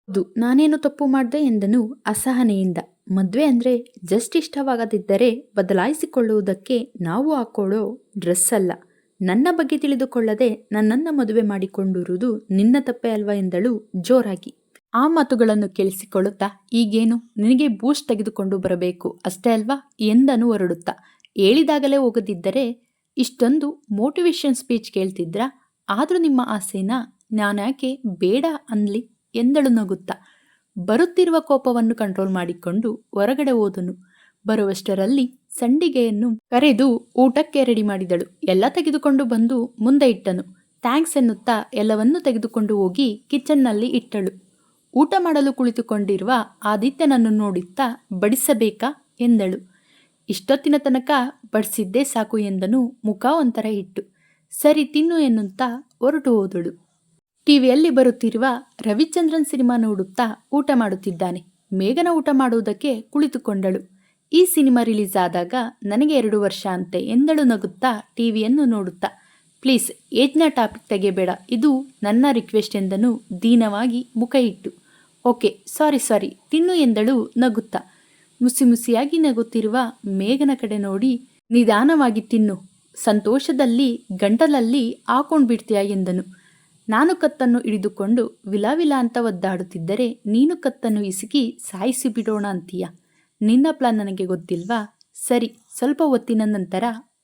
ಹೌದು, ನಾನೇನು ತಪ್ಪು ಮಾಡ್ದೆ ಎಂದನು ಅಸಹನೆಯಿಂದ. ಮದ್ವೆ ಅಂದ್ರೆ ಜಸ್ಟ್ ಇಷ್ಟವಾಗದಿದ್ದರೆ ಬದಲಾಯಿಸಿಕೊಳ್ಳುವುದಕ್ಕೆ ನಾವು ಹಾಕೊಳ್ಳೋ ಡ್ರೆಸ್ ಅಲ್ಲ. ನನ್ನ ಬಗ್ಗೆ ತಿಳಿದುಕೊಳ್ಳದೆ ನನ್ನನ್ನ ಮದುವೆ ಮಾಡಿಕೊಂಡಿರುವುದು ನಿನ್ನ ತಪ್ಪೇ ಅಲ್ವಾ ಎಂದಳು ಜೋರಾಗಿ. ಆ ಮಾತುಗಳನ್ನು ಕೇಳಿಸಿಕೊಳ್ಳುತ್ತಾ, ಈಗೇನು ನಿನಗೆ ಬೂಸ್ಟ್ ತೆಗೆದುಕೊಂಡು ಬರಬೇಕು ಅಷ್ಟೇ ಅಲ್ವಾ ಎಂದನು ಹೊರಡುತ್ತಾ. ಹೇಳಿದಾಗಲೇ ಹೋಗದಿದ್ದರೆ ಇಷ್ಟೊಂದು ಮೋಟಿವೇಶನ್ ಸ್ಪೀಚ್ ಕೇಳ್ತಿದ್ರಾ? ಆದ್ರೂ ನಿಮ್ಮ ಆಸೆನ ನಾನ್ಯಾಕೆ ಬೇಡ ಅನ್ಲಿ ಎಂದಳು ನಗುತ್ತಾ. ಬರುತ್ತಿರುವ ಕೋಪವನ್ನು ಕಂಟ್ರೋಲ್ ಮಾಡಿಕೊಂಡು ಹೊರಗಡೆ ಹೋದನು. ಬರುವಷ್ಟರಲ್ಲಿ ಸಂಡಿಗೆಯನ್ನು ಕರೆದು ಊಟಕ್ಕೆ ರೆಡಿ ಮಾಡಿದಳು. ಎಲ್ಲ ತೆಗೆದುಕೊಂಡು ಬಂದು ಮುಂದೆ ಇಟ್ಟನು. ಥ್ಯಾಂಕ್ಸ್ ಎನ್ನುತ್ತಾ ಎಲ್ಲವನ್ನೂ ತೆಗೆದುಕೊಂಡು ಹೋಗಿ ಕಿಚನ್ನಲ್ಲಿ ಇಟ್ಟಳು. ಊಟ ಮಾಡಲು ಕುಳಿತುಕೊಂಡಿರುವ ಆದಿತ್ಯನನ್ನು ನೋಡುತ್ತಾ, ಬಡಿಸಬೇಕಾ ಎಂದಳು. ಇಷ್ಟೊತ್ತಿನ ತನಕ ಬಡಿಸಿದ್ದೇ ಸಾಕು ಎಂದನು ಮುಖ ಒಂಥರ ಇಟ್ಟು. ಸರಿ ತಿನ್ನು ಎನ್ನುತ್ತಾ ಹೊರಟು ಹೋದಳು. ಟಿವಿಯಲ್ಲಿ ಬರುತ್ತಿರುವ ರವಿಚಂದ್ರನ್ ಸಿನಿಮಾ ನೋಡುತ್ತಾ ಊಟ ಮಾಡುತ್ತಿದ್ದಾನೆ. ಮೇಘನ ಊಟ ಮಾಡುವುದಕ್ಕೆ ಕುಳಿತುಕೊಂಡಳು. ಈ ಸಿನಿಮಾ ರಿಲೀಸ್ ಆದಾಗ ನನಗೆ 2 ವರ್ಷ ಅಂತೆ ಎಂದಳು ನಗುತ್ತಾ ಟಿವಿಯನ್ನು ನೋಡುತ್ತಾ. ಪ್ಲೀಸ್ ಏಜ್ನ ಟಾಪಿಕ್ ತೆಗೆಬೇಡ, ಇದು ನನ್ನ ರಿಕ್ವೆಸ್ಟ್ ಎಂದನು ದೀನವಾಗಿ ಮುಖ ಇಟ್ಟು. ಓಕೆ ಸಾರಿ ತಿನ್ನು ಎಂದಳು ನಗುತ್ತಾ. ಮುಸಿಯಾಗಿ ನಗುತ್ತಿರುವ ಮೇಘನ ಕಡೆ ನೋಡಿ, ನಿಧಾನವಾಗಿ ತಿನ್ನು, ಸಂತೋಷದಲ್ಲಿ ಗಂಟಲಲ್ಲಿ ಹಾಕೊಂಡ್ಬಿಡ್ತೀಯ ಎಂದನು. ನಾನು ಕತ್ತನ್ನು ಹಿಡಿದುಕೊಂಡು ವಿಲಾವಿಲ ಅಂತ ಒದ್ದಾಡುತ್ತಿದ್ದರೆ ನೀನು ಕತ್ತನ್ನು ಇಸುಕಿ ಸಾಯಿಸಿ ಬಿಡೋಣ ಅಂತೀಯ. ನಿನ್ನ ಪ್ಲಾನ್ ನನಗೆ ಗೊತ್ತಿಲ್ವಾ? ಸರಿ, ಸ್ವಲ್ಪ ಹೊತ್ತಿನ ನಂತರ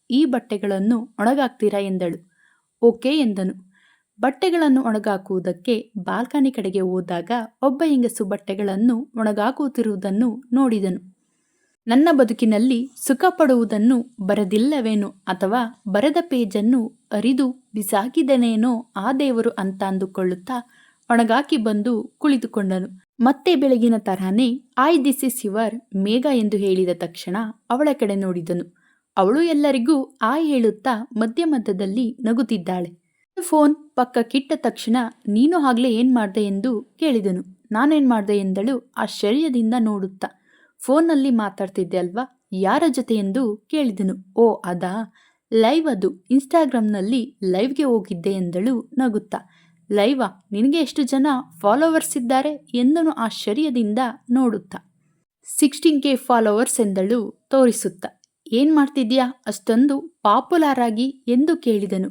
ಈ ಬಟ್ಟೆಗಳನ್ನು ಒಣಗಾಕ್ತೀರಾ ಎಂದಳು. ಓಕೆ ಎಂದನು. ಬಟ್ಟೆಗಳನ್ನು ಒಣಗಾಕುವುದಕ್ಕೆ ಬಾಲ್ಕನಿ ಕಡೆಗೆ ಹೋದಾಗ ಒಬ್ಬ ಹೆಂಗಸು ಬಟ್ಟೆಗಳನ್ನು ಒಣಗಾಕುತ್ತಿರುವುದನ್ನು ನೋಡಿದನು. ನನ್ನ ಬದುಕಿನಲ್ಲಿ ಸುಖ ಪಡುವುದನ್ನು ಬರೆದಿಲ್ಲವೇನೋ ಅಥವಾ ಬರೆದ ಪೇಜನ್ನು ಅರಿದು ಬಿಸಾಕಿದನೇನೋ ಆ ದೇವರು ಅಂತ ಅಂದುಕೊಳ್ಳುತ್ತಾ ಒಣಗಾಕಿ ಬಂದು ಕುಳಿತುಕೊಂಡನು. ಮತ್ತೆ ಬೆಳಗಿನ ತರಾನೇ ದಿಸ್ ಇಸ್ ಯುವರ್ ಮೇಘ ಎಂದು ಹೇಳಿದ ತಕ್ಷಣ ಅವಳ ಕಡೆ ನೋಡಿದನು. ಅವಳು ಎಲ್ಲರಿಗೂ ಹೇಳುತ್ತಾ ಮಧ್ಯದಲ್ಲಿ ನಗುತ್ತಿದ್ದಾಳೆ. ಫೋನ್ ಪಕ್ಕಕ್ಕಿಟ್ಟ ತಕ್ಷಣ ನೀನು ಆಗ್ಲೇ ಏನ್ ಮಾಡ್ದೆ ಎಂದು ಕೇಳಿದನು. ನಾನೇನ್ ಮಾಡ್ದೆ ಎಂದಳು ಆಶ್ಚರ್ಯದಿಂದ ನೋಡುತ್ತಾ. ಫೋನ್ನಲ್ಲಿ ಮಾತಾಡ್ತಿದ್ದೆ ಅಲ್ವಾ, ಯಾರ ಜೊತೆ ಎಂದು ಕೇಳಿದನು. ಓ ಅದಾ, ಲೈವ್, ಅದು ಇನ್ಸ್ಟಾಗ್ರಾಮ್ನಲ್ಲಿ ಲೈವ್ಗೆ ಹೋಗಿದ್ದೆ ಎಂದಳು ನಗುತ್ತಾ. ಲೈವಾ? ನಿನಗೆ ಎಷ್ಟು ಜನ ಫಾಲೋವರ್ಸ್ ಇದ್ದಾರೆ ಎಂದನು ಆಶ್ಚರ್ಯದಿಂದ ನೋಡುತ್ತಾ. 16K ಫಾಲೋವರ್ಸ್ ಎಂದಳು ತೋರಿಸುತ್ತಾ. ಏನ್ ಮಾಡ್ತಿದ್ಯಾ ಅಷ್ಟೊಂದು ಪಾಪ್ಯುಲರ್ ಆಗಿ ಎಂದು ಕೇಳಿದನು.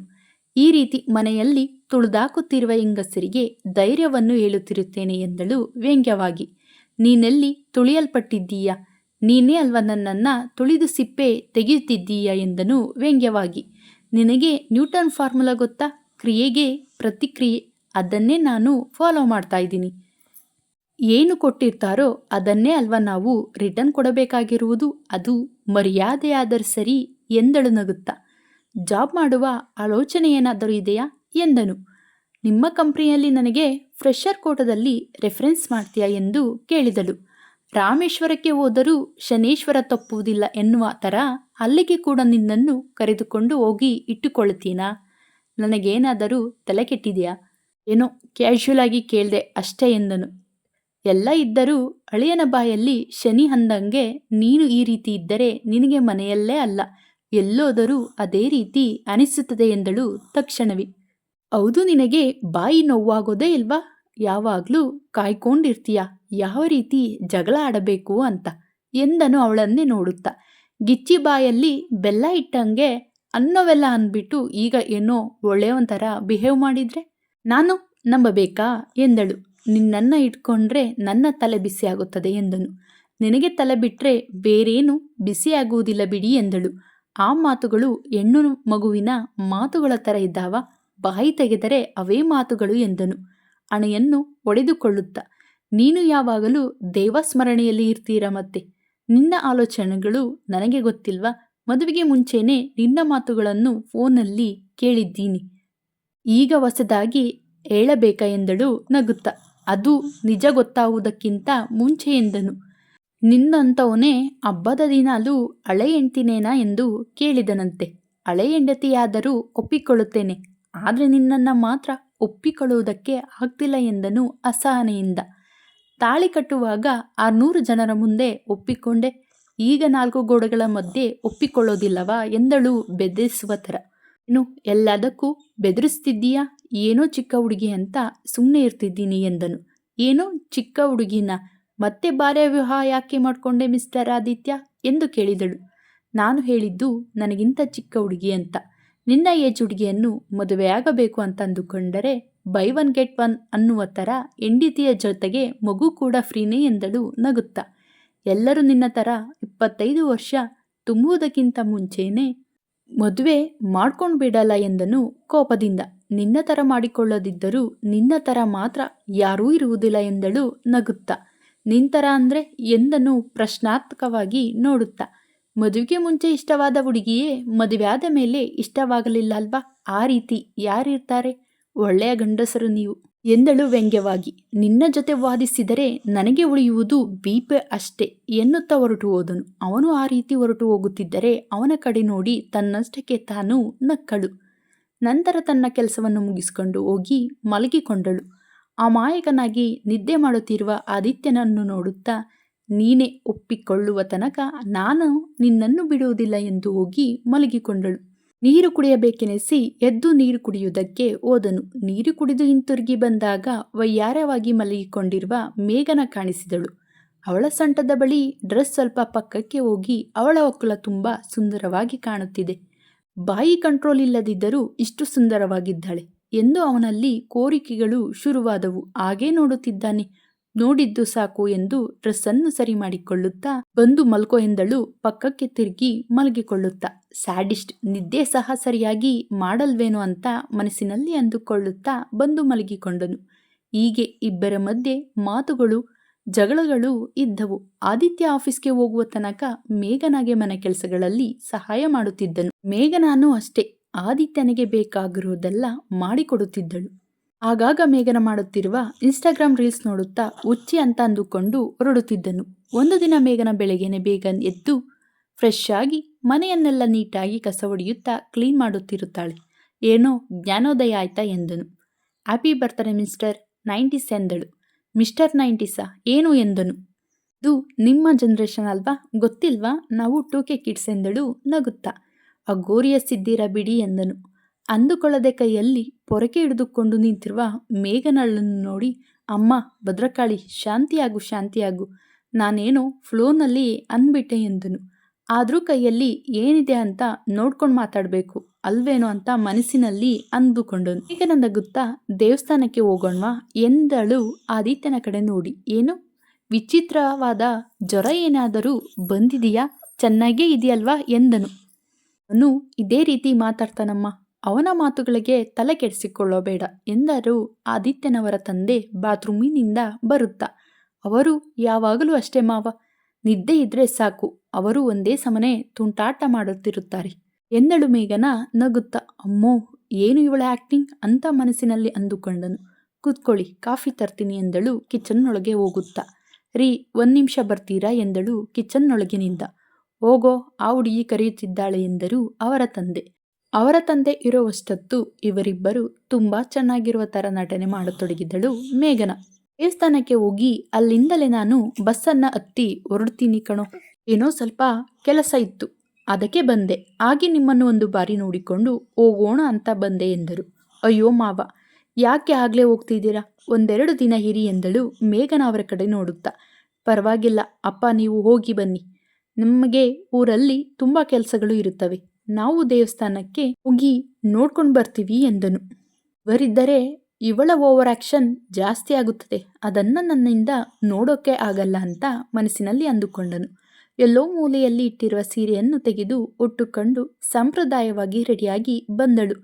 ಈ ರೀತಿ ಮನೆಯಲ್ಲಿ ತುಳಿದಾಕುತ್ತಿರುವ ಹೆಂಗಸರಿಗೆ ಧೈರ್ಯವನ್ನು ಹೇಳುತ್ತಿರುತ್ತೇನೆ ಎಂದಳು ವ್ಯಂಗ್ಯವಾಗಿ. ನೀನೆಲ್ಲಿ ತುಳಿಯಲ್ಪಟ್ಟಿದ್ದೀಯಾ? ನೀನೇ ಅಲ್ವಾ ನನ್ನನ್ನು ತುಳಿದು ಸಿಪ್ಪೆ ತೆಗೆಯುತ್ತಿದ್ದೀಯಾ ಎಂದನು ವ್ಯಂಗ್ಯವಾಗಿ. ನಿನಗೆ ನ್ಯೂಟನ್ ಫಾರ್ಮುಲಾ ಗೊತ್ತಾ? ಕ್ರಿಯೆಗೆ ಪ್ರತಿಕ್ರಿಯೆ, ಅದನ್ನೇ ನಾನು ಫಾಲೋ ಮಾಡ್ತಾ ಇದ್ದೀನಿ. ಏನು ಕೊಟ್ಟಿರ್ತಾರೋ ಅದನ್ನೇ ಅಲ್ವಾ ನಾವು ರಿಟರ್ನ್ ಕೊಡಬೇಕಾಗಿರುವುದು, ಅದು ಮರ್ಯಾದೆಯಾದರೂ ಸರಿ ಎಂದಳು ನಗುತ್ತಾ. ಜಾಬ್ ಮಾಡುವ ಆಲೋಚನೆ ಏನಾದರೂ ಇದೆಯಾ ಎಂದನು. ನಿಮ್ಮ ಕಂಪ್ನಿಯಲ್ಲಿ ನನಗೆ ಫ್ರೆಷರ್ ಕೋಟದಲ್ಲಿ ರೆಫರೆನ್ಸ್ ಮಾಡ್ತೀಯಾ ಎಂದು ಕೇಳಿದಳು. ರಾಮೇಶ್ವರಕ್ಕೆ ಹೋದರೂ ಶನೇಶ್ವರ ತಪ್ಪುವುದಿಲ್ಲ ಎನ್ನುವ ಥರ ಅಲ್ಲಿಗೆ ಕೂಡ ನಿನ್ನನ್ನು ಕರೆದುಕೊಂಡು ಹೋಗಿ ಇಟ್ಟುಕೊಳ್ತೀನಾ? ನನಗೇನಾದರೂ ತಲೆ ಕೆಟ್ಟಿದೆಯಾ? ಏನೋ ಕ್ಯಾಶುಯಲ್ ಆಗಿ ಕೇಳಿದೆ ಅಷ್ಟೇ ಎಂದನು. ಎಲ್ಲ ಇದ್ದರೂ ಅಳಿಯನ ಬಾಯಲ್ಲಿ ಶನಿ ಅಂದಂಗೆ ನೀನು ಈ ರೀತಿ ಇದ್ದರೆ ನಿನಗೆ ಮನೆಯಲ್ಲೇ ಅಲ್ಲ, ಎಲ್ಲೋದರೂ ಅದೇ ರೀತಿ ಅನಿಸುತ್ತದೆ ಎಂದಳು ತಕ್ಷಣವೇ. ಹೌದು, ನಿನಗೆ ಬಾಯಿ ನೋವಾಗೋದೇ ಇಲ್ವಾ? ಯಾವಾಗಲೂ ಕಾಯ್ಕೊಂಡಿರ್ತೀಯ ಯಾವ ರೀತಿ ಜಗಳ ಆಡಬೇಕು ಅಂತ ಎಂದನು ಅವಳನ್ನೇ ನೋಡುತ್ತಾ. ಗಿಚ್ಚಿ ಬಾಯಲ್ಲಿ ಬೆಲ್ಲ ಇಟ್ಟಂಗೆ ಅನ್ನೋವೆಲ್ಲ ಅಂದ್ಬಿಟ್ಟು ಈಗ ಏನೋ ಒಳ್ಳೆಯವಂಥರ ಬಿಹೇವ್ ಮಾಡಿದ್ರೆ ನಾನು ನಂಬಬೇಕಾ ಎಂದಳು. ನಿನ್ನನ್ನು ಇಟ್ಕೊಂಡ್ರೆ ನನ್ನ ತಲೆ ಬಿಸಿ ಆಗುತ್ತದೆ ಎಂದನು. ನಿನಗೆ ತಲೆ ಬಿಟ್ಟರೆ ಬೇರೇನು ಬಿಸಿಯಾಗುವುದಿಲ್ಲ ಬಿಡಿ ಎಂದಳು. ಆ ಮಾತುಗಳು ಹೆಣ್ಣು ಮಗುವಿನ ಮಾತುಗಳ ಥರ ಇದ್ದಾವ? ಬಾಯಿ ತೆಗೆದರೆ ಅವೇ ಮಾತುಗಳು ಎಂದನು ಹಣೆಯನ್ನು ಒಡೆದುಕೊಳ್ಳುತ್ತಾ. ನೀನು ಯಾವಾಗಲೂ ದೇವಸ್ಮರಣೆಯಲ್ಲಿ ಇರ್ತೀರ ಮತ್ತೆ. ನಿನ್ನ ಆಲೋಚನೆಗಳು ನನಗೆ ಗೊತ್ತಿಲ್ವಾ? ಮದುವೆಗೆ ಮುಂಚೆನೇ ನಿನ್ನ ಮಾತುಗಳನ್ನು ಫೋನಲ್ಲಿ ಕೇಳಿದ್ದೀನಿ, ಈಗ ಹೊಸದಾಗಿ ಹೇಳಬೇಕಾ ಎಂದಳು ನಗುತ್ತಾ. ಅದು ನಿಜ ಗೊತ್ತಾಗುವುದಕ್ಕಿಂತ ಮುಂಚೆ ಎಂದನು. ನಿನ್ನಂಥವನೇ ಹಬ್ಬದ ದಿನಾಲೂ ಹಳೆ ಹೆಂಡತಿನೇನಾ ಎಂದು ಕೇಳಿದನಂತೆ. ಹಳೆ ಹೆಂಡತಿಯಾದರೂ ಒಪ್ಪಿಕೊಳ್ಳುತ್ತೇನೆ, ಆದರೆ ನಿನ್ನನ್ನು ಮಾತ್ರ ಒಪ್ಪಿಕೊಳ್ಳುವುದಕ್ಕೆ ಆಗ್ತಿಲ್ಲ ಎಂದನು ಅಸಹನೆಯಿಂದ. ತಾಳಿ ಕಟ್ಟುವಾಗ 600 ಜನರ ಮುಂದೆ ಒಪ್ಪಿಕೊಂಡೆ, ಈಗ 4 ಗೋಡೆಗಳ ಮಧ್ಯೆ ಒಪ್ಪಿಕೊಳ್ಳೋದಿಲ್ಲವಾ ಎಂದಳು ಬೆದರಿಸುವ ಥರ. ಇನ್ನು ಎಲ್ಲದಕ್ಕೂ ಬೆದರಿಸ್ತಿದ್ದೀಯಾ? ಏನೋ ಚಿಕ್ಕ ಹುಡುಗಿ ಅಂತ ಸುಮ್ಮನೆ ಇರ್ತಿದ್ದೀನಿ ಎಂದನು. ಏನೋ ಚಿಕ್ಕ ಹುಡುಗಿನ ಮತ್ತೆ ಬಾಲ್ಯ ವಿವಾಹ ಯಾಕೆ ಮಾಡಿಕೊಂಡೆ ಮಿಸ್ಟರ್ ಆದಿತ್ಯ ಎಂದು ಕೇಳಿದಳು. ನಾನು ಹೇಳಿದ್ದು ನನಗಿಂತ ಚಿಕ್ಕ ಹುಡುಗಿ ಅಂತ. ನಿನ್ನ ಏಜ್ ಹುಡುಗಿಯನ್ನು ಮದುವೆಯಾಗಬೇಕು ಅಂತ ಅಂದುಕೊಂಡರೆ ಬೈ ಒನ್ ಗೆಟ್ ಒನ್ ಅನ್ನುವ ಥರ ಹೆಂಡತಿಯ ಜೊತೆಗೆ ಮಗು ಕೂಡ ಫ್ರೀನೇ ಎಂದಳು ನಗುತ್ತಾ. ಎಲ್ಲರೂ ನಿನ್ನ ಥರ 25 ವರ್ಷ ತುಂಬುವುದಕ್ಕಿಂತ ಮುಂಚೆನೇ ಮದುವೆ ಮಾಡ್ಕೊಂಡು ಬಿಡಲ್ಲ ಎಂದನು ಕೋಪದಿಂದ. ನಿನ್ನ ಥರ ಮಾಡಿಕೊಳ್ಳದಿದ್ದರೂ ನಿನ್ನ ಥರ ಮಾತ್ರ ಯಾರೂ ಇರುವುದಿಲ್ಲ ಎಂದಳು ನಗುತ್ತಾ. ನಿಂತರ ಅಂದರೆ ಎಂದನು ಪ್ರಶ್ನಾರ್ಥಕವಾಗಿ ನೋಡುತ್ತಾ. ಮದುವೆಗೆ ಮುಂಚೆ ಇಷ್ಟವಾದ ಹುಡುಗಿಯೇ ಮದುವೆ ಆದ ಮೇಲೆ ಇಷ್ಟವಾಗಲಿಲ್ಲ ಅಲ್ವಾ? ಆ ರೀತಿ ಯಾರಿರ್ತಾರೆ? ಒಳ್ಳೆಯ ಗಂಡಸರು ನೀವು ಎಂದಳು ವ್ಯಂಗ್ಯವಾಗಿ. ನಿನ್ನ ಜೊತೆ ವಾದಿಸಿದರೆ ನನಗೆ ಉಳಿಯುವುದು ಬೀಪೆ ಅಷ್ಟೇ ಎನ್ನುತ್ತಾ ಹೊರಟು ಹೋದನು. ಅವನು ಆ ರೀತಿ ಹೊರಟು ಹೋಗುತ್ತಿದ್ದರೆ ಅವನ ಕಡೆ ನೋಡಿ ತನ್ನಷ್ಟಕ್ಕೆ ತಾನು ನಕ್ಕಳು. ನಂತರ ತನ್ನ ಕೆಲಸವನ್ನು ಮುಗಿಸಿಕೊಂಡು ಹೋಗಿ ಮಲಗಿಕೊಂಡಳು. ಅಮಾಯಕನಾಗಿ ನಿದ್ದೆ ಮಾಡುತ್ತಿರುವ ಆದಿತ್ಯನನ್ನು ನೋಡುತ್ತಾ, ನೀನೇ ಒಪ್ಪಿಕೊಳ್ಳುವ ತನಕ ನಾನು ನಿನ್ನನ್ನು ಬಿಡುವುದಿಲ್ಲ ಎಂದು ಹೋಗಿ ಮಲಗಿಕೊಂಡಳು. ನೀರು ಕುಡಿಯಬೇಕೆನಿಸಿ ಎದ್ದು ನೀರು ಕುಡಿಯುವುದಕ್ಕೆ ಹೋದನು. ನೀರು ಕುಡಿದು ಹಿಂತಿರುಗಿ ಬಂದಾಗ ವಯ್ಯಾರವಾಗಿ ಮಲಗಿಕೊಂಡಿರುವ ಮೇಘನ ಕಾಣಿಸಿದಳು. ಅವಳ ಸೊಂಟದ ಬಳಿ ಡ್ರೆಸ್ ಸ್ವಲ್ಪ ಪಕ್ಕಕ್ಕೆ ಹೋಗಿ ಅವಳ ಒಕ್ಕಲ ತುಂಬ ಸುಂದರವಾಗಿ ಕಾಣುತ್ತಿದೆ. ಬಾಯಿ ಕಂಟ್ರೋಲ್ ಇಲ್ಲದಿದ್ದರೂ ಇಷ್ಟು ಸುಂದರವಾಗಿದ್ದಾಳೆ ಎಂದು ಅವನಲ್ಲಿ ಕೋರಿಕೆಗಳು ಶುರುವಾದವು. ಹಾಗೇ ನೋಡುತ್ತಿದ್ದಾನೆ. ನೋಡಿದ್ದು ಸಾಕು ಎಂದು ಡ್ರೆಸ್ಸನ್ನು ಸರಿ ಮಾಡಿಕೊಳ್ಳುತ್ತಾ ಬಂದು ಮಲ್ಕೋ ಎಂದಳು ಪಕ್ಕಕ್ಕೆ ತಿರುಗಿ ಮಲಗಿಕೊಳ್ಳುತ್ತಾ. ಸ್ಯಾಡಿಸ್ಟ್, ನಿದ್ದೆ ಸಹ ಸರಿಯಾಗಿ ಮಾಡಲ್ವೇನೋ ಅಂತ ಮನಸ್ಸಿನಲ್ಲಿ ಅಂದುಕೊಳ್ಳುತ್ತಾ ಬಂದು ಮಲಗಿಕೊಂಡನು. ಹೀಗೆ ಇಬ್ಬರ ಮಧ್ಯೆ ಮಾತುಗಳು ಜಗಳಗಳು ಇದ್ದವು. ಆದಿತ್ಯ ಆಫೀಸ್ಗೆ ಹೋಗುವ ತನಕ ಮೇಘನಾಗೆ ಮನೆ ಕೆಲಸಗಳಲ್ಲಿ ಸಹಾಯ ಮಾಡುತ್ತಿದ್ದನು. ಮೇಘನಾನು ಅಷ್ಟೇ ಆದಿತ್ಯನಿಗೆ ಬೇಕಾಗಿರುವುದೆಲ್ಲ ಮಾಡಿಕೊಡುತ್ತಿದ್ದಳು. ಆಗಾಗ ಮೇಘನ ಮಾಡುತ್ತಿರುವ ಇನ್ಸ್ಟಾಗ್ರಾಮ್ ರೀಲ್ಸ್ ನೋಡುತ್ತಾ ಹುಚ್ಚಿ ಅಂತ ಅಂದುಕೊಂಡು ಹೊರಡುತ್ತಿದ್ದನು. ಒಂದು ದಿನ ಮೇಘನ ಬೆಳಗ್ಗೆನೆ ಬೇಗ ಎದ್ದು ಫ್ರೆಶ್ ಆಗಿ ಮನೆಯನ್ನೆಲ್ಲ ನೀಟಾಗಿ ಕಸ ಹೊಡೆಯುತ್ತಾ ಕ್ಲೀನ್ ಮಾಡುತ್ತಿರುತ್ತಾಳೆ. ಏನೋ ಜ್ಞಾನೋದಯ ಆಯ್ತಾ ಎಂದನು. ಹ್ಯಾಪಿ ಬರ್ತಾರೆ ಮಿಸ್ಟರ್ 90s ಎಂದಳು. ಮಿಸ್ಟರ್ 90ಸಾ ಏನು ಎಂದನು. ಇದು ನಿಮ್ಮ ಜನ್ರೇಷನ್ ಅಲ್ವಾ, ಗೊತ್ತಿಲ್ವಾ? ನಾವು 2K ಕಿಡ್ಸ್ ಎಂದಳು ನಗುತ್ತಾ. ಅಗೋರಿಯಸ್ ಇದ್ದೀರಾ ಬಿಡಿ ಎಂದನು. ಅಂದುಕೊಳ್ಳದೆ ಕೈಯಲ್ಲಿ ಪೊರಕೆ ಹಿಡಿದುಕೊಂಡು ನಿಂತಿರುವ ಮೇಘನಳನ್ನು ನೋಡಿ, ಅಮ್ಮ ಭದ್ರಕಾಳಿ, ಶಾಂತಿಯಾಗು, ನಾನೇನೋ ಫ್ಲೋನಲ್ಲಿ ಅಂದ್ಬಿಟ್ಟೆ ಎಂದನು. ಆದರೂ ಕೈಯಲ್ಲಿ ಏನಿದೆ ಅಂತ ನೋಡ್ಕೊಂಡು ಮಾತಾಡಬೇಕು ಅಲ್ವೇನೋ ಅಂತ ಮನಸ್ಸಿನಲ್ಲಿ ಅಂದುಕೊಂಡನು. ಮೇಘನ ನಗುತ್ತಾ ದೇವಸ್ಥಾನಕ್ಕೆ ಹೋಗೋಣವಾ ಎಂದಳು ಆದಿತ್ಯನ ಕಡೆ ನೋಡಿ. ಏನು ವಿಚಿತ್ರವಾದ ಜ್ವರ ಏನಾದರೂ ಬಂದಿದೆಯಾ? ಚೆನ್ನಾಗೇ ಇದೆಯಲ್ವಾ ಎಂದನು. ಅವನು ಇದೇ ರೀತಿ ಮಾತಾಡ್ತಾನಮ್ಮ, ಅವನ ಮಾತುಗಳಿಗೆ ತಲೆ ಕೆಡಿಸಿಕೊಳ್ಳಬೇಡ ಎಂದರು ಆದಿತ್ಯನವರ ತಂದೆ ಬಾತ್ರೂಮಿನಿಂದ ಬರುತ್ತಾ. ಅವರು ಯಾವಾಗಲೂ ಅಷ್ಟೇ ಮಾವ, ನಿದ್ದೆ ಇದ್ರೆ ಸಾಕು, ಅವರು ಒಂದೇ ಸಮನೆ ತುಂಟಾಟ ಮಾಡುತ್ತಿರುತ್ತಾರೆ ಎಂದಳು ಮೇಘನ ನಗುತ್ತಾ. ಅಮ್ಮೋ, ಏನು ಇವಳ ಆ್ಯಕ್ಟಿಂಗ್ ಅಂತ ಮನಸ್ಸಿನಲ್ಲಿ ಅಂದುಕೊಂಡನು. ಕೂತ್ಕೊಳ್ಳಿ, ಕಾಫಿ ತರ್ತೀನಿ ಎಂದಳು ಕಿಚನ್ನೊಳಗೆ ಹೋಗುತ್ತಾ. ರೀ, 1 ನಿಮಿಷ ಬರ್ತೀರಾ ಎಂದಳು ಕಿಚನ್ನೊಳಗಿನಿಂದ. ಹೋಗೋ, ಆ ಹುಡುಗಿ ಕರೆಯುತ್ತಿದ್ದಾಳೆ ಎಂದರು ಅವರ ತಂದೆ ಇರುವಷ್ಟೊತ್ತು ಇವರಿಬ್ಬರು ತುಂಬ ಚೆನ್ನಾಗಿರುವ ಥರ ನಟನೆ ಮಾಡತೊಡಗಿದಳು ಮೇಘನ. ದೇವಸ್ಥಾನಕ್ಕೆ ಹೋಗಿ ಅಲ್ಲಿಂದಲೇ ನಾನು ಬಸ್ಸನ್ನು ಹತ್ತಿ ಹೊರಡ್ತೀನಿ ಕಣೋ, ಏನೋ ಸ್ವಲ್ಪ ಕೆಲಸ ಇತ್ತು ಅದಕ್ಕೆ ಬಂದೆ, ಹಾಗೆ ನಿಮ್ಮನ್ನು ಒಂದು ಬಾರಿ ನೋಡಿಕೊಂಡು ಹೋಗೋಣ ಅಂತ ಬಂದೆ ಎಂದರು. ಅಯ್ಯೋ ಮಾವ, ಯಾಕೆ ಆಗಲೇ ಹೋಗ್ತಿದ್ದೀರಾ? 1-2 ದಿನ ಇರಿ ಎಂದಳು ಮೇಘನ ಅವರ ಕಡೆ ನೋಡುತ್ತಾ. ಪರವಾಗಿಲ್ಲ ಅಪ್ಪ, ನೀವು ಹೋಗಿ ಬನ್ನಿ, ನಮಗೆ ಊರಲ್ಲಿ ತುಂಬ ಕೆಲಸಗಳು ಇರುತ್ತವೆ, ನಾವು ದೇವಸ್ಥಾನಕ್ಕೆ ಹೋಗಿ ನೋಡ್ಕೊಂಡು ಬರ್ತೀವಿ ಎಂದನು. ಇವರಿದ್ದರೆ ಇವಳ ಓವರ್ ಆಕ್ಷನ್ ಜಾಸ್ತಿ ಆಗುತ್ತದೆ, ಅದನ್ನು ನನ್ನಿಂದ ನೋಡೋಕೆ ಆಗಲ್ಲ ಅಂತ ಮನಸ್ಸಿನಲ್ಲಿ ಅಂದುಕೊಂಡನು. ಎಲ್ಲೋ ಮೂಲೆಯಲ್ಲಿ ಇಟ್ಟಿರುವ ಸೀರೆಯನ್ನು ತೆಗೆದು ಉಟ್ಟುಕೊಂಡು ಸಂಪ್ರದಾಯವಾಗಿ ರೆಡಿಯಾಗಿ ಬಂದಳು.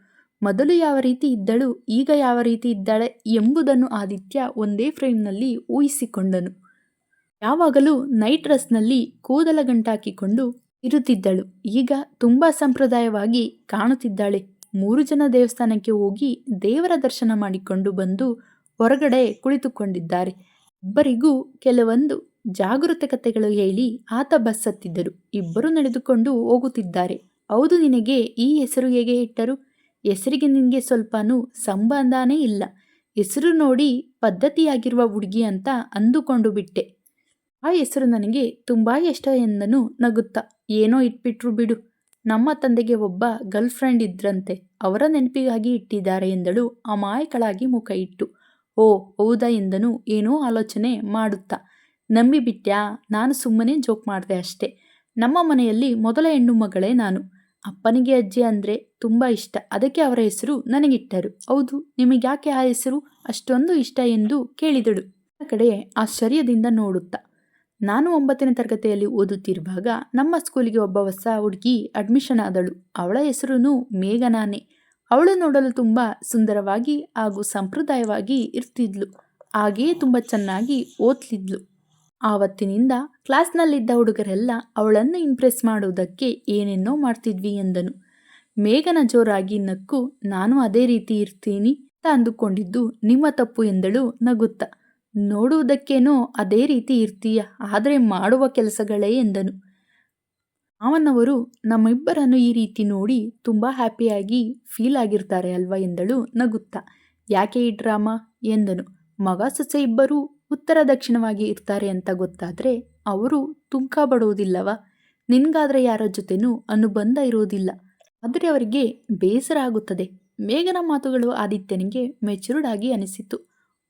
ಮೊದಲು ಯಾವ ರೀತಿ ಇದ್ದಳು, ಈಗ ಯಾವ ರೀತಿ ಇದ್ದಾಳೆ ಎಂಬುದನ್ನು ಆದಿತ್ಯ ಒಂದೇ ಫ್ರೇಮ್ನಲ್ಲಿ ಊಹಿಸಿಕೊಂಡನು. ಯಾವಾಗಲೂ ನೈಟ್ ಡ್ರೆಸ್ನಲ್ಲಿ ಕೂದಲ ಗಂಟಾಕಿಕೊಂಡು ಇರುತ್ತಿದ್ದಳು, ಈಗ ತುಂಬ ಸಂಪ್ರದಾಯವಾಗಿ ಕಾಣುತ್ತಿದ್ದಾಳೆ. 3 ಜನ ದೇವಸ್ಥಾನಕ್ಕೆ ಹೋಗಿ ದೇವರ ದರ್ಶನ ಮಾಡಿಕೊಂಡು ಬಂದು ಹೊರಗಡೆ ಕುಳಿತುಕೊಂಡಿದ್ದಾರೆ. ಇಬ್ಬರಿಗೂ ಕೆಲವೊಂದು ಜಾಗೃತಿಕತೆಗಳು ಹೇಳಿ ಆತ ಬಸ್ ಹತ್ತಿದ್ದರು. ಇಬ್ಬರು ನಡೆದುಕೊಂಡು ಹೋಗುತ್ತಿದ್ದಾರೆ. ಹೌದು, ನಿನಗೆ ಈ ಹೆಸರು ಹೇಗೆ ಇಟ್ಟರು? ಹೆಸರಿಗೆ ನಿನಗೆ ಸ್ವಲ್ಪನೂ ಸಂಬಂಧನೇ ಇಲ್ಲ. ಹೆಸರು ನೋಡಿ ಪದ್ಧತಿಯಾಗಿರುವ ಹುಡುಗಿ ಅಂತ ಅಂದುಕೊಂಡು ಬಿಟ್ಟೆ. ಆ ಹೆಸರು ನನಗೆ ತುಂಬ ಇಷ್ಟ ಎಂದನು ನಗುತ್ತಾ. ಏನೋ ಇಟ್ಬಿಟ್ರು ಬಿಡು, ನಮ್ಮ ತಂದೆಗೆ ಒಬ್ಬ ಗರ್ಲ್ ಫ್ರೆಂಡ್ ಇದ್ರಂತೆ, ಅವರ ನೆನಪಿಗಾಗಿ ಇಟ್ಟಿದ್ದಾರೆ ಎಂದಳು ಅಮಾಯಕಳಾಗಿ ಮುಖ ಇಟ್ಟು. ಓ ಹೌದಾ ಎಂದನು ಏನೋ ಆಲೋಚನೆ ಮಾಡುತ್ತಾ. ನಂಬಿಬಿಟ್ಯಾ? ನಾನು ಸುಮ್ಮನೆ ಜೋಕ್ ಮಾಡಿದೆ ಅಷ್ಟೇ. ನಮ್ಮ ಮನೆಯಲ್ಲಿ ಮೊದಲ ಹೆಣ್ಣು ಮಗಳೇ ನಾನು. ಅಪ್ಪನಿಗೆ ಅಜ್ಜಿ ಅಂದರೆ ತುಂಬ ಇಷ್ಟ, ಅದಕ್ಕೆ ಅವರ ಹೆಸರು ನನಗಿಟ್ಟರು. ಹೌದು, ನಿಮಗ್ಯಾಕೆ ಆ ಹೆಸರು ಅಷ್ಟೊಂದು ಇಷ್ಟ ಎಂದು ಕೇಳಿದಳು ನನ್ನ ಕಡೆ ಆಶ್ಚರ್ಯದಿಂದ ನೋಡುತ್ತಾ. ನಾನು 9ನೇ ತರಗತಿಯಲ್ಲಿ ಓದುತ್ತಿರುವಾಗ ನಮ್ಮ ಸ್ಕೂಲಿಗೆ ಒಬ್ಬ ಹೊಸ ಹುಡುಗಿ ಅಡ್ಮಿಷನ್ ಆದಳು. ಅವಳ ಹೆಸರು ಮೇಘನಾನೇ. ಅವಳು ನೋಡಲು ತುಂಬ ಸುಂದರವಾಗಿ ಹಾಗೂ ಸಂಪ್ರದಾಯವಾಗಿ ಇರ್ತಿದ್ಲು. ಹಾಗೆಯೇ ತುಂಬ ಚೆನ್ನಾಗಿ ಓದ್ತಿದ್ಲು. ಆವತ್ತಿನಿಂದ ಕ್ಲಾಸ್ನಲ್ಲಿದ್ದ ಹುಡುಗರೆಲ್ಲ ಅವಳನ್ನು ಇಂಪ್ರೆಸ್ ಮಾಡುವುದಕ್ಕೆ ಏನೇನೋ ಮಾಡ್ತಿದ್ವಿ ಎಂದನು. ಮೇಘನ ಜೋರಾಗಿ ನಕ್ಕು, ನಾನು ಅದೇ ರೀತಿ ಇರ್ತೀನಿ ಅಂತ ಅಂದುಕೊಂಡಿದ್ದು ನಿಮ್ಮ ತಪ್ಪು ಎಂದಳು ನಗುತ್ತಾ. ನೋಡುವುದಕ್ಕೇನೋ ಅದೇ ರೀತಿ ಇರ್ತೀಯ, ಆದರೆ ಮಾಡುವ ಕೆಲಸಗಳೇ ಎಂದನು. ಮಾವನವರು ನಮ್ಮಿಬ್ಬರನ್ನು ಈ ರೀತಿ ನೋಡಿ ತುಂಬ ಹ್ಯಾಪಿಯಾಗಿ ಫೀಲ್ ಆಗಿರ್ತಾರೆ ಅಲ್ವಾ ಎಂದಳು ನಗುತ್ತಾ. ಯಾಕೆ ಈ ಡ್ರಾಮಾ ಎಂದನು. ಮಗ ಸೊಸೆ ಇಬ್ಬರೂ ಉತ್ತರ ದಕ್ಷಿಣವಾಗಿ ಇರ್ತಾರೆ ಅಂತ ಗೊತ್ತಾದರೆ ಅವರು ತುಂಕ ಬಡುವುದಿಲ್ಲವಾ? ನಿನ್ಗಾದ್ರೆ ಯಾರ ಜೊತೆನೂ ಅನುಬಂಧ ಇರುವುದಿಲ್ಲ, ಆದರೆ ಅವರಿಗೆ ಬೇಸರ ಆಗುತ್ತದೆ. ಮೇಘನ ಮಾತುಗಳು ಆದಿತ್ಯನಿಗೆ ಮೆಚೂರ್ಡ್ ಆಗಿ ಅನಿಸಿತು.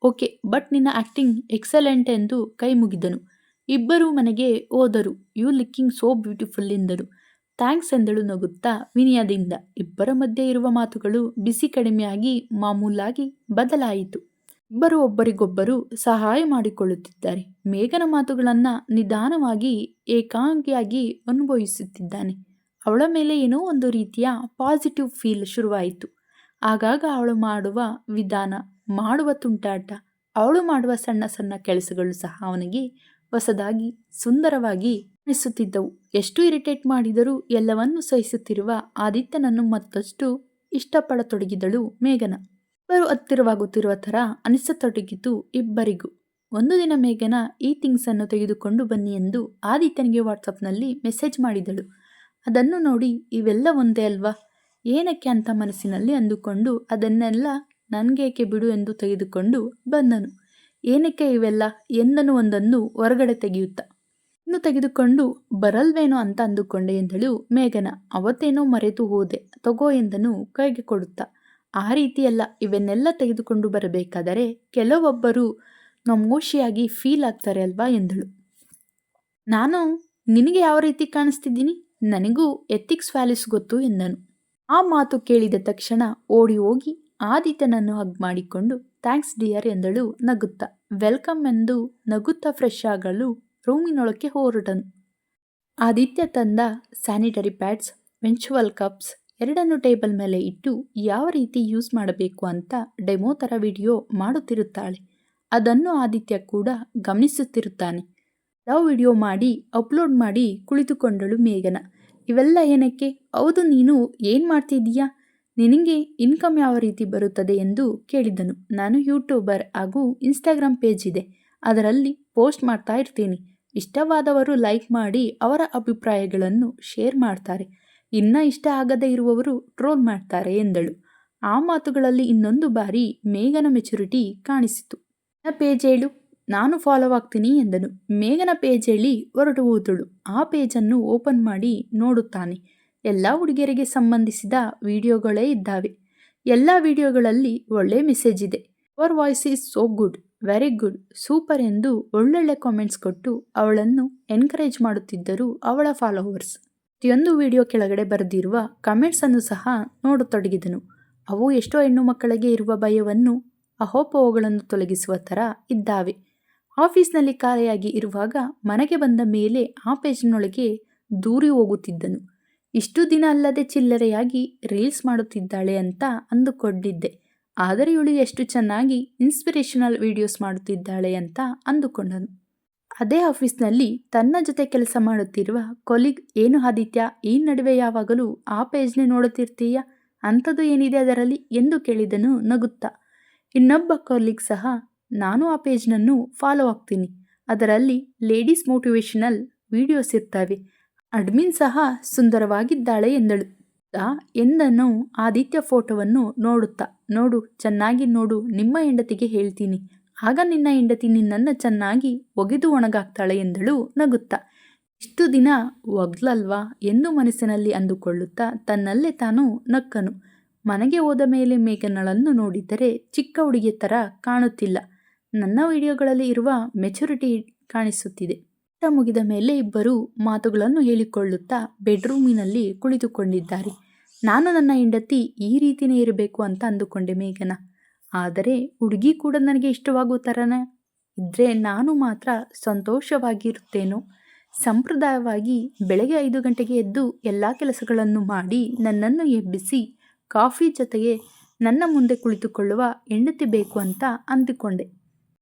ಓಕೆ, ಬಟ್ ನಿನ್ನ ಆ್ಯಕ್ಟಿಂಗ್ ಎಕ್ಸಲೆಂಟ್ ಎಂದು ಕೈ ಮುಗಿದನು. ಇಬ್ಬರೂ ಮನೆಗೆ ಹೋದರು. ಯು ಲುಕ್ಕಿಂಗ್ ಸೋ ಬ್ಯೂಟಿಫುಲ್ ಎಂದನು. ಥ್ಯಾಂಕ್ಸ್ ಎಂದಳು ನಗುತ್ತಾ ವಿನಯದಿಂದ. ಇಬ್ಬರ ಮಧ್ಯೆ ಇರುವ ಮಾತುಗಳು ಬಿಸಿ ಕಡಿಮೆಯಾಗಿ ಮಾಮೂಲಾಗಿ ಬದಲಾಯಿತು. ಇಬ್ಬರು ಒಬ್ಬರಿಗೊಬ್ಬರು ಸಹಾಯ ಮಾಡಿಕೊಳ್ಳುತ್ತಿದ್ದಾರೆ. ಮೇಘನ ಮಾತುಗಳನ್ನು ನಿಧಾನವಾಗಿ ಏಕಾಂಗಿಯಾಗಿ ಅನುಭವಿಸುತ್ತಿದ್ದಾನೆ. ಅವಳ ಮೇಲೆ ಏನೋ ಒಂದು ರೀತಿಯ ಪಾಸಿಟಿವ್ ಫೀಲ್ ಶುರುವಾಯಿತು. ಆಗಾಗ ಅವಳು ಮಾಡುವ ವಿಧಾನ, ಮಾಡುವ ತುಂಟಾಟ, ಅವಳು ಮಾಡುವ ಸಣ್ಣ ಸಣ್ಣ ಕೆಲಸಗಳು ಸಹ ಅವನಿಗೆ ಹೊಸದಾಗಿ ಸುಂದರವಾಗಿ ಅನಿಸುತ್ತಿದ್ದವು. ಎಷ್ಟು ಇರಿಟೇಟ್ ಮಾಡಿದರೂ ಎಲ್ಲವನ್ನೂ ಸಹಿಸುತ್ತಿರುವ ಆದಿತ್ಯನನ್ನು ಮತ್ತಷ್ಟು ಇಷ್ಟಪಡತೊಡಗಿದಳು ಮೇಘನ. ಇಬ್ಬರು ಹತ್ತಿರವಾಗುತ್ತಿರುವ ಥರ ಅನಿಸತೊಡಗಿತು ಇಬ್ಬರಿಗೂ. ಒಂದು ದಿನ ಮೇಘನ ಈ ಥಿಂಗ್ಸನ್ನು ತೆಗೆದುಕೊಂಡು ಬನ್ನಿ ಎಂದು ಆದಿತ್ಯನಿಗೆ ವಾಟ್ಸಪ್ನಲ್ಲಿ ಮೆಸೇಜ್ ಮಾಡಿದಳು. ಅದನ್ನು ನೋಡಿ ಇವೆಲ್ಲ ಒಂದೇ ಅಲ್ವಾ, ಏನಕ್ಕೆ ಅಂತ ಮನಸ್ಸಿನಲ್ಲಿ ಅಂದುಕೊಂಡು ಅದನ್ನೆಲ್ಲ ನನಗೇಕೆ ಬಿಡು ಎಂದು ತೆಗೆದುಕೊಂಡು ಬಂದನು. ಏನಕ್ಕೆ ಇವೆಲ್ಲ ಎಂದನು ಒಂದನ್ನು ಹೊರಗಡೆ ತೆಗೆಯುತ್ತಾ. ಇನ್ನು ತೆಗೆದುಕೊಂಡು ಬರಲ್ವೇನೋ ಅಂತ ಅಂದುಕೊಂಡೆ ಎಂದಳು ಮೇಘನ. ಅವತ್ತೇನೋ ಮರೆತು ಹೋದೆ, ತಗೋ ಎಂದನು ಕೈಗೆ ಕೊಡುತ್ತಾ. ಆ ರೀತಿಯಲ್ಲ, ಇವನ್ನೆಲ್ಲ ತೆಗೆದುಕೊಂಡು ಬರಬೇಕಾದರೆ ಕೆಲವೊಬ್ಬರು ನಮೋಶಿಯಾಗಿ ಫೀಲ್ ಆಗ್ತಾರೆ ಅಲ್ವಾ ಎಂದಳು. ನಾನು ನಿನಗೆ ಯಾವ ರೀತಿ ಕಾಣಿಸ್ತಿದ್ದೀನಿ? ನನಗೂ ಎಥಿಕ್ಸ್ ವ್ಯಾಲ್ಯೂಸ್ ಗೊತ್ತು ಎಂದನು. ಆ ಮಾತು ಕೇಳಿದ ತಕ್ಷಣ ಓಡಿ ಹೋಗಿ ಆದಿತ್ಯನನ್ನು ಹಗ್ ಮಾಡಿಕೊಂಡು ಥ್ಯಾಂಕ್ಸ್ ಡಿಯರ್ ಎಂದಳು ನಗುತ್ತಾ. ವೆಲ್ಕಮ್ ಎಂದು ನಗುತ್ತಾ ಫ್ರೆಶ್ ಆಗಲು ರೂಮಿನೊಳಕ್ಕೆ ಹೊರಟನು. ಆದಿತ್ಯ ತಂದ ಸ್ಯಾನಿಟರಿ ಪ್ಯಾಡ್ಸ್, ಮೆನ್ಸ್ಟ್ರುವಲ್ ಕಪ್ಸ್ ಎರಡನ್ನು ಟೇಬಲ್ ಮೇಲೆ ಇಟ್ಟು ಯಾವ ರೀತಿ ಯೂಸ್ ಮಾಡಬೇಕು ಅಂತ ಡೆಮೋ ಥರ ವಿಡಿಯೋ ಮಾಡುತ್ತಿರುತ್ತಾಳೆ. ಅದನ್ನು ಆದಿತ್ಯ ಕೂಡ ಗಮನಿಸುತ್ತಿರುತ್ತಾನೆ. ಯಾವ ವಿಡಿಯೋ ಮಾಡಿ ಅಪ್ಲೋಡ್ ಮಾಡಿ ಕುಳಿತುಕೊಂಡಳು ಮೇಘನ. ಇವೆಲ್ಲ ಏನಕ್ಕೆ? ಹೌದು, ನೀನು ಏನು ಮಾಡ್ತಿದ್ದೀಯಾ? ನಿನಗೆ ಇನ್ಕಮ್ ಯಾವ ರೀತಿ ಬರುತ್ತದೆ ಎಂದು ಕೇಳಿದನು. ನಾನು ಯೂಟ್ಯೂಬರ್ ಹಾಗೂ ಇನ್ಸ್ಟಾಗ್ರಾಮ್ ಪೇಜ್ ಇದೆ, ಅದರಲ್ಲಿ ಪೋಸ್ಟ್ ಮಾಡ್ತಾ ಇರ್ತೀನಿ. ಇಷ್ಟವಾದವರು ಲೈಕ್ ಮಾಡಿ ಅವರ ಅಭಿಪ್ರಾಯಗಳನ್ನು ಶೇರ್ ಮಾಡ್ತಾರೆ, ಇನ್ನು ಇಷ್ಟ ಆಗದೇ ಇರುವವರು ಟ್ರೋಲ್ ಮಾಡ್ತಾರೆ ಎಂದಳು. ಆ ಮಾತುಗಳಲ್ಲಿ ಇನ್ನೊಂದು ಬಾರಿ ಮೇಘನ ಮೆಚುರಿಟಿ ಕಾಣಿಸಿತು. ನನ್ನ ಪೇಜ್ ಹೇಳು, ನಾನು ಫಾಲೋ ಆಗ್ತೀನಿ ಎಂದನು. ಮೇಘನ ಪೇಜ್ ಹೇಳಿ ಹೊರಟು ಹೋದಳು. ಆ ಪೇಜನ್ನು ಓಪನ್ ಮಾಡಿ ನೋಡುತ್ತಾನೆ. ಎಲ್ಲ ಹುಡುಗಿಯರಿಗೆ ಸಂಬಂಧಿಸಿದ ವಿಡಿಯೋಗಳೇ ಇದ್ದಾವೆ. ಎಲ್ಲ ವಿಡಿಯೋಗಳಲ್ಲಿ ಒಳ್ಳೆ ಮೆಸೇಜ್ ಇದೆ. Your voice is so good, very good, super ಎಂದು ಒಳ್ಳೊಳ್ಳೆ ಕಾಮೆಂಟ್ಸ್ ಕೊಟ್ಟು ಅವಳನ್ನು ಎನ್ಕರೇಜ್ ಮಾಡುತ್ತಿದ್ದರು ಅವಳ ಫಾಲೋವರ್ಸ್. ಪ್ರತಿಯೊಂದು ವಿಡಿಯೋ ಕೆಳಗಡೆ ಬರೆದಿರುವ ಕಮೆಂಟ್ಸನ್ನು ಸಹ ನೋಡತೊಡಗಿದನು. ಅವು ಎಷ್ಟೋ ಹೆಣ್ಣು ಮಕ್ಕಳಿಗೆ ಇರುವ ಭಯವನ್ನು, ಅಹೋಪೋಹಗಳನ್ನು ತೊಲಗಿಸುವ ಥರ ಇದ್ದಾವೆ. ಆಫೀಸ್ನಲ್ಲಿ ಖಾಲಿಯಾಗಿ ಇರುವಾಗ ಮನೆಗೆ ಬಂದ ಮೇಲೆ ಆ ಪೇಜಿನೊಳಗೆ ದೂರಿ ಹೋಗುತ್ತಿದ್ದನು. ಇಷ್ಟು ದಿನ ಅಲ್ಲದೆ ಚಿಲ್ಲರೆಯಾಗಿ ರೀಲ್ಸ್ ಮಾಡುತ್ತಿದ್ದಾಳೆ ಅಂತ ಅಂದುಕೊಂಡಿದ್ದೆ, ಆದರೆ ಇವಳು ಎಷ್ಟು ಚೆನ್ನಾಗಿ ಇನ್ಸ್ಪಿರೇಷನಲ್ ವಿಡಿಯೋಸ್ ಮಾಡುತ್ತಿದ್ದಾಳೆ ಅಂತ ಅಂದುಕೊಂಡನು. ಅದೇ ಆಫೀಸ್ನಲ್ಲಿ ತನ್ನ ಜೊತೆ ಕೆಲಸ ಮಾಡುತ್ತಿರುವ ಕೊಲೀಗ್, ಏನು ಆದಿತ್ಯ, ಈ ನಡುವೆ ಯಾವಾಗಲೂ ಆ ಪೇಜ್ನೇ ನೋಡುತ್ತಿರ್ತೀಯ, ಅಂಥದ್ದು ಏನಿದೆ ಅದರಲ್ಲಿ ಎಂದು ಕೇಳಿದನು ನಗುತ್ತಾ. ಇನ್ನೊಬ್ಬ ಕೊಲೀಗ್ ಸಹ, ನಾನು ಆ ಪೇಜ್ನನ್ನು ಫಾಲೋ ಆಗ್ತೀನಿ, ಅದರಲ್ಲಿ ಲೇಡೀಸ್ ಮೋಟಿವೇಶನಲ್ ವಿಡಿಯೋಸ್ ಇರ್ತವೆ, ಅಡ್ಮಿನ್ ಸಹ ಸುಂದರವಾಗಿದ್ದಾಳೆ ಎಂದಳು. ಎಂದನು ಆದಿತ್ಯ ಫೋಟೋವನ್ನು ನೋಡುತ್ತಾ. ನೋಡು, ಚೆನ್ನಾಗಿ ನೋಡು, ನಿಮ್ಮ ಹೆಂಡತಿಗೆ ಹೇಳ್ತೀನಿ, ಆಗ ನಿನ್ನ ಹೆಂಡತಿ ನಿನ್ನನ್ನು ಚೆನ್ನಾಗಿ ಒಗೆದು ಒಣಗಾಕ್ತಾಳೆ ಎಂದಳು ನಗುತ್ತಾ. ಇಷ್ಟು ದಿನ ಒಗ್ಲಲ್ವಾ ಎಂದು ಮನಸ್ಸಿನಲ್ಲಿ ಅಂದುಕೊಳ್ಳುತ್ತಾ ತನ್ನಲ್ಲೇ ತಾನು ನಕ್ಕನು. ಮನೆಗೆ ಹೋದ ಮೇಲೆ ಮೇಘನಳನ್ನು ನೋಡಿದರೆ ಚಿಕ್ಕ ಹುಡುಗಿ ಥರ ಕಾಣುತ್ತಿಲ್ಲ. ನನ್ನ ವಿಡಿಯೋಗಳಲ್ಲಿ ಇರುವ ಮೆಚುರಿಟಿ ಕಾಣಿಸುತ್ತಿದೆ. ಊಟ ಮುಗಿದ ಮೇಲೆ ಇಬ್ಬರು ಮಾತುಗಳನ್ನು ಹೇಳಿಕೊಳ್ಳುತ್ತಾ ಬೆಡ್ರೂಮಿನಲ್ಲಿ ಕುಳಿತುಕೊಂಡಿದ್ದಾರೆ. ನಾನು ನನ್ನ ಹೆಂಡತಿ ಈ ರೀತಿಯೇ ಇರಬೇಕು ಅಂತ ಅಂದುಕೊಂಡೆ ಮೇಘನ. ಆದರೆ ಹುಡುಗಿ ಕೂಡ ನನಗೆ ಇಷ್ಟವಾಗೋ ಥರನೇ ಇದ್ದರೆ ನಾನು ಮಾತ್ರ ಸಂತೋಷವಾಗಿರುತ್ತೇನೋ. ಸಂಪ್ರದಾಯವಾಗಿ ಬೆಳಗ್ಗೆ 5 ಗಂಟೆಗೆ ಎದ್ದು ಎಲ್ಲ ಕೆಲಸಗಳನ್ನು ಮಾಡಿ ನನ್ನನ್ನು ಎಬ್ಬಿಸಿ ಕಾಫಿ ಜೊತೆಗೆ ನನ್ನ ಮುಂದೆ ಕುಳಿತುಕೊಳ್ಳುವ ಹೆಂಡತಿ ಬೇಕು ಅಂತ ಅಂದುಕೊಂಡೆ.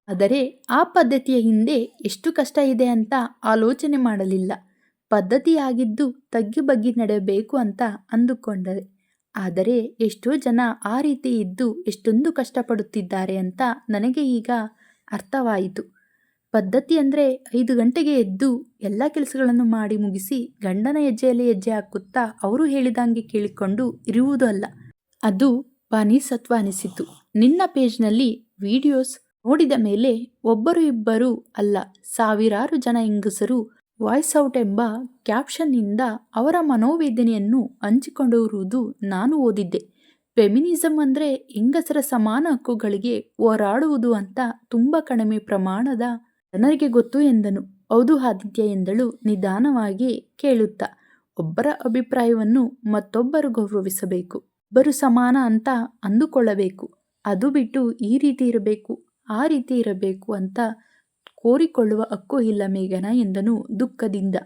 ಆದರೆ ಆ ಪದ್ಧತಿಯ ಹಿಂದೆ ಎಷ್ಟು ಕಷ್ಟ ಇದೆ ಅಂತ ಆಲೋಚನೆ ಮಾಡಲಿಲ್ಲ. ಪದ್ಧತಿಯಾಗಿದ್ದು ತಗ್ಗಿ ಬಗ್ಗಿ ನಡೆಯಬೇಕು ಅಂತ ಅಂದುಕೊಂಡರೆ. ಆದರೆ ಎಷ್ಟೋ ಜನ ಆ ರೀತಿ ಇದ್ದು ಎಷ್ಟೊಂದು ಕಷ್ಟಪಡುತ್ತಿದ್ದಾರೆ ಅಂತ ನನಗೆ ಈಗ ಅರ್ಥವಾಯಿತು. ಪದ್ಧತಿ ಅಂದರೆ 5 ಗಂಟೆಗೆ ಎದ್ದು ಎಲ್ಲ ಕೆಲಸಗಳನ್ನು ಮಾಡಿ ಮುಗಿಸಿ ಗಂಡನ ಹೆಜ್ಜೆಯಲ್ಲಿ ಹೆಜ್ಜೆ ಹಾಕುತ್ತಾ ಅವರು ಹೇಳಿದಂಗೆ ಕೇಳಿಕೊಂಡು ಇರುವುದು ಅಲ್ಲ. ಅದು ಬಾನಿಸತ್ವ ಅನಿಸಿತು. ನಿನ್ನ ಪೇಜ್ನಲ್ಲಿ ವಿಡಿಯೋಸ್ ನೋಡಿದ ಮೇಲೆ ಒಬ್ಬರು ಇಬ್ಬರು ಅಲ್ಲ, ಸಾವಿರಾರು ಜನ ಹೆಂಗಸರು ವಾಯ್ಸ್ ಔಟ್ ಎಂಬ ಕ್ಯಾಪ್ಷನ್ನಿಂದ ಅವರ ಮನೋವೇದನೆಯನ್ನು ಹಂಚಿಕೊಂಡಿರುವುದು ನಾನು ಓದಿದ್ದೆ. ಫೆಮಿನಿಸಮ್ ಅಂದರೆ ಹೆಂಗಸರ ಸಮಾನ ಹಕ್ಕುಗಳಿಗೆ ಹೋರಾಡುವುದು ಅಂತ ತುಂಬ ಕಡಿಮೆ ಪ್ರಮಾಣದ ಜನರಿಗೆ ಗೊತ್ತು ಎಂದನು. ಹೌದು ಆದಿತ್ಯ ಎಂದಳು ನಿಧಾನವಾಗಿ ಕೇಳುತ್ತಾ. ಒಬ್ಬರ ಅಭಿಪ್ರಾಯವನ್ನು ಮತ್ತೊಬ್ಬರು ಗೌರವಿಸಬೇಕು, ಒಬ್ಬರು ಸಮಾನ ಅಂತ ಅಂದುಕೊಳ್ಳಬೇಕು. ಅದು ಬಿಟ್ಟು ಈ ರೀತಿ ಇರಬೇಕು ಆ ರೀತಿ ಇರಬೇಕು ಅಂತ ಕೋರಿಕೊಳ್ಳುವ ಹಕ್ಕು ಇಲ್ಲ ಮೇಘನ ಎಂದನು ದುಃಖದಿಂದ.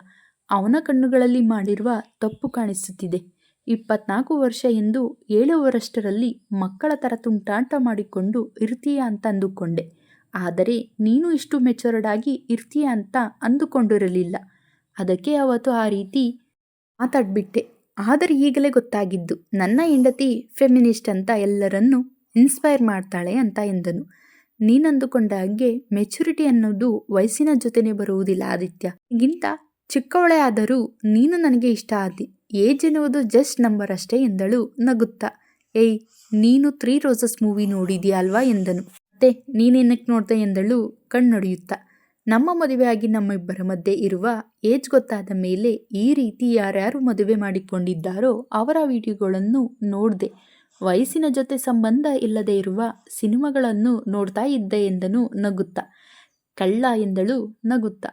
ಅವನ ಕಣ್ಣುಗಳಲ್ಲಿ ಮಾಡಿರುವ ತಪ್ಪು ಕಾಣಿಸುತ್ತಿದೆ. 24 ವರ್ಷ ಎಂದು ಹೇಳುವರಷ್ಟರಲ್ಲಿ ಮಕ್ಕಳ ಥರ ತುಂಟಾಟ ಮಾಡಿಕೊಂಡು ಇರ್ತೀಯ ಅಂತ ಅಂದುಕೊಂಡೆ. ಆದರೆ ನೀನು ಇಷ್ಟು ಮೆಚೂರ್ಡ್ ಆಗಿ ಇರ್ತೀಯ ಅಂತ ಅಂದುಕೊಂಡಿರಲಿಲ್ಲ. ಅದಕ್ಕೆ ಅವತ್ತು ಆ ರೀತಿ ಮಾತಾಡ್ಬಿಟ್ಟೆ. ಆದರೆ ಈಗಲೇ ಗೊತ್ತಾಗಿದ್ದು ನನ್ನ ಹೆಂಡತಿ ಫೆಮಿನಿಸ್ಟ್ ಅಂತ ಎಲ್ಲರನ್ನೂ ಇನ್ಸ್ಪೈರ್ ಮಾಡ್ತಾಳೆ ಅಂತ ಎಂದನು. ನೀನಂದುಕೊಂಡ ಹಾಗೆ ಮೆಚುರಿಟಿ ಅನ್ನೋದು ವಯಸ್ಸಿನ ಜೊತೆನೇ ಬರುವುದಿಲ್ಲ ಆದಿತ್ಯ. ಈಗಿಂತ ಚಿಕ್ಕವಳೇ ಆದರೂ ನೀನು ನನಗೆ ಇಷ್ಟ ಆದಿ. ಏಜ್ ಎನ್ನುವುದು ಜಸ್ಟ್ ನಂಬರ್ ಅಷ್ಟೇ ಎಂದಳು ನಗುತ್ತಾ. ಏಯ್, ನೀನು 3 ರೋಸಸ್ ಮೂವಿ ನೋಡಿದೀಯ ಅಲ್ವಾ ಎಂದನು. ಮತ್ತೆ ನೀನೇನಕ್ಕೆ ನೋಡ್ದೆ ಎಂದಳು ಕಣ್ಣೊಡೆಯುತ್ತಾ. ನಮ್ಮ ಮದುವೆಯಾಗಿ ನಮ್ಮಿಬ್ಬರ ಮಧ್ಯೆ ಇರುವ ಏಜ್ ಗೊತ್ತಾದ ಮೇಲೆ ಈ ರೀತಿ ಯಾರ್ಯಾರು ಮದುವೆ ಮಾಡಿಕೊಂಡಿದ್ದಾರೋ ಅವರ ವಿಡಿಯೋಗಳನ್ನು ನೋಡಿದೆ. ವಯಸ್ಸಿನ ಜೊತೆ ಸಂಬಂಧ ಇಲ್ಲದೆ ಇರುವ ಸಿನಿಮಾಗಳನ್ನು ನೋಡ್ತಾ ಇದ್ದೆ ಎಂದನು ನಗುತ್ತಾ. ಕಳ್ಳ ಎಂದಳು ನಗುತ್ತಾ.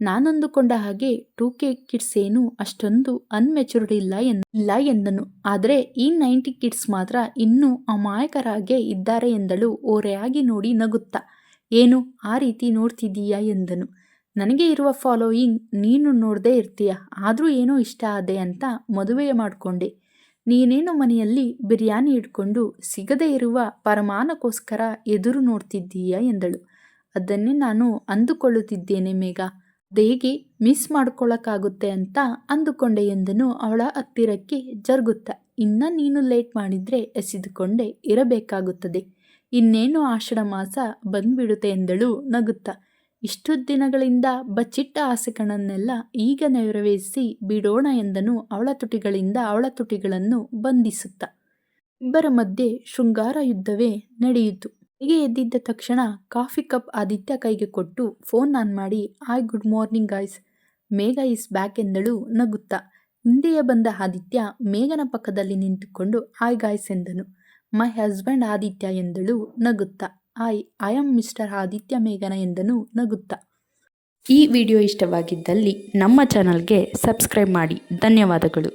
ನಾನಂದುಕೊಂಡ ಹಾಗೆ 2K ಕಿಡ್ಸ್ ಏನು ಅಷ್ಟೊಂದು ಅನ್ಮೆಚೂರ್ಡ್ ಇಲ್ಲ ಎಂದನು. ಆದರೆ ಈ 90 ಕಿಡ್ಸ್ ಮಾತ್ರ ಇನ್ನೂ ಅಮಾಯಕರಾಗೇ ಇದ್ದಾರೆ ಎಂದಳು ಓರೆಯಾಗಿ ನೋಡಿ ನಗುತ್ತಾ. ಏನು ಆ ರೀತಿ ನೋಡ್ತಿದ್ದೀಯಾ ಎಂದನು. ನನಗೆ ಇರುವ ಫಾಲೋಯಿಂಗ್ ನೀನು ನೋಡದೇ ಇರ್ತೀಯ, ಆದರೂ ಏನೋ ಇಷ್ಟ ಆದೆ ಅಂತ ಮದುವೆ ಮಾಡಿಕೊಂಡೆ. ನೀನೇನು ಮನೆಯಲ್ಲಿ ಬಿರಿಯಾನಿ ಇಟ್ಕೊಂಡು ಸಿಗದೇ ಇರುವ ಪರಮಾನಕ್ಕೋಸ್ಕರ ಎದುರು ನೋಡ್ತಿದ್ದೀಯಾ ಎಂದಳು. ಅದನ್ನೇ ನಾನು ಅಂದುಕೊಳ್ಳುತ್ತಿದ್ದೇನೆ ಮೇಘ. ಅದೇಗೆ ಮಿಸ್ ಮಾಡ್ಕೊಳ್ಳೋಕ್ಕಾಗುತ್ತೆ ಅಂತ ಅಂದುಕೊಂಡೆ ಎಂದನು ಅವಳ ಹತ್ತಿರಕ್ಕೆ ಜರುಗುತ್ತಾ. ಇನ್ನು ನೀನು ಲೇಟ್ ಮಾಡಿದರೆ ಎಸೆದುಕೊಂಡೇ ಇರಬೇಕಾಗುತ್ತದೆ. ಇನ್ನೇನು ಆಷಾಢ ಮಾಸ ಬಂದ್ಬಿಡುತ್ತೆ ಎಂದಳು ನಗುತ್ತಾ. ಇಷ್ಟು ದಿನಗಳಿಂದ ಬಚ್ಚಿಟ್ಟ ಆಸೆಗಳನ್ನೆಲ್ಲ ಈಗ ನೆರವೇರಿಸಿ ಬಿಡೋಣ ಎಂದನು ಅವಳ ತುಟಿಗಳಿಂದ ಅವಳ ತುಟಿಗಳನ್ನು ಬಂಧಿಸುತ್ತಾ. ಇಬ್ಬರ ಮಧ್ಯೆ ಶೃಂಗಾರ ಯುದ್ಧವೇ ನಡೆಯಿತು. ಹೀಗೆ ಎದ್ದಿದ್ದ ತಕ್ಷಣ ಕಾಫಿ ಕಪ್ ಆದಿತ್ಯ ಕೈಗೆ ಕೊಟ್ಟು ಫೋನ್ ಆನ್ ಮಾಡಿ, hi good morning guys, Megha is back ಎಂದಳು ನಗುತ್ತಾ. ಹಿಂದೆಯೇ ಬಂದ ಆದಿತ್ಯ ಮೇಘನ ಪಕ್ಕದಲ್ಲಿ ನಿಂತುಕೊಂಡು ಹಾಯ್ ಗಾಯ್ಸ್ ಎಂದನು. ಮೈ ಹಸ್ಬೆಂಡ್ ಆದಿತ್ಯ ಎಂದಳು ನಗುತ್ತಾ. ಐ ಆಮ್ ಮಿಸ್ಟರ್ ಆದಿತ್ಯ ಮೇಘನ ಎಂದನು ನಗುತ್ತಾ. ಈ ವಿಡಿಯೋ ಇಷ್ಟವಾಗಿದ್ದಲ್ಲಿ ನಮ್ಮ ಚಾನಲ್ಗೆ ಸಬ್ಸ್ಕ್ರೈಬ್ ಮಾಡಿ. ಧನ್ಯವಾದಗಳು.